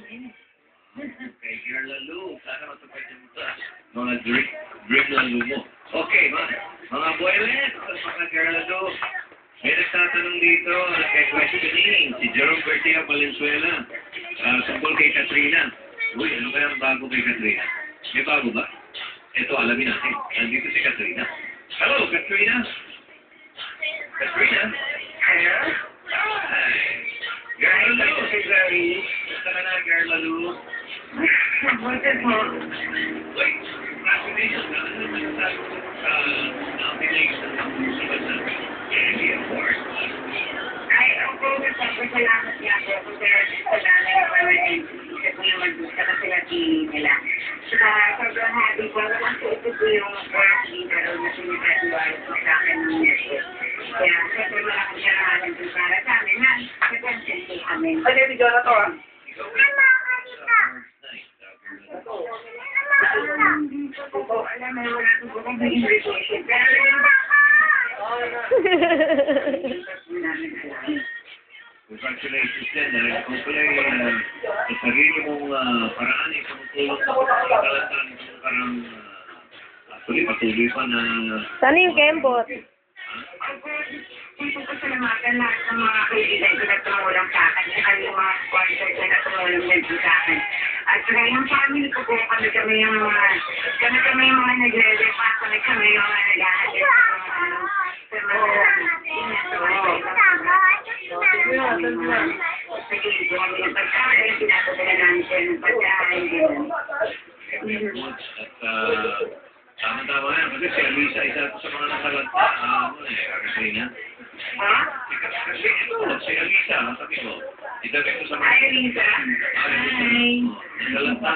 Okay, Girl Lalo. Sana matupad yung mga dream Lalo mo. Okay, mga boylet, mga Girl Lalo. May nagtatanong dito, kay questioning, si Jerome Bertia Valenzuela. Tungkol kay Katrina. Uy, ano kaya ang bago kay Katrina? May bago ba? Ito, alamin natin. Nandito si Katrina. Hello, Katrina. Katrina? Hello? Hi. Girl Lalo, si Gary. Gusto ka na, Girl Lalo? Buti po. Uy, congratulations. Ano naman sa nomination ng sa bansa? Emmy Award. Ay, ako, nagpapasalamat niya ako kung sa nanay ko naman isa ko yung mag-gusta kasi nila. Saka, sobrang happy ko. Ito po yung first leader na sinipatiwala ko sa akin ng network. Kaya, sobrang malaking karahalan ko para sa amin na nag-concentrate kami. Ay, video na to, ah. Alam mo, wala ko kung may invitation. Pero, Congratulations din. Kung pala sa sarili mong paraan, tumutulong sa mga kalantan kung parang patuloy pa na... Sana yung kembot? gusto ko salamatan lahat ng mga kaibigan ko na tumulong sa akin. Saka yung mga sponsors na tumulong din po sa akin. At saka yung family ko po, kami yung mga nagre-repa, kami yung mga nag-ahatid sa mga Tama-tama yan. Kasi si Alisa, isa sa mga nakalanta. Katrina. Ha? Kasi ito, si Alisa, sabi mo. Itabi ko sa mga... Hi, Lisa. Hi. Nakalanta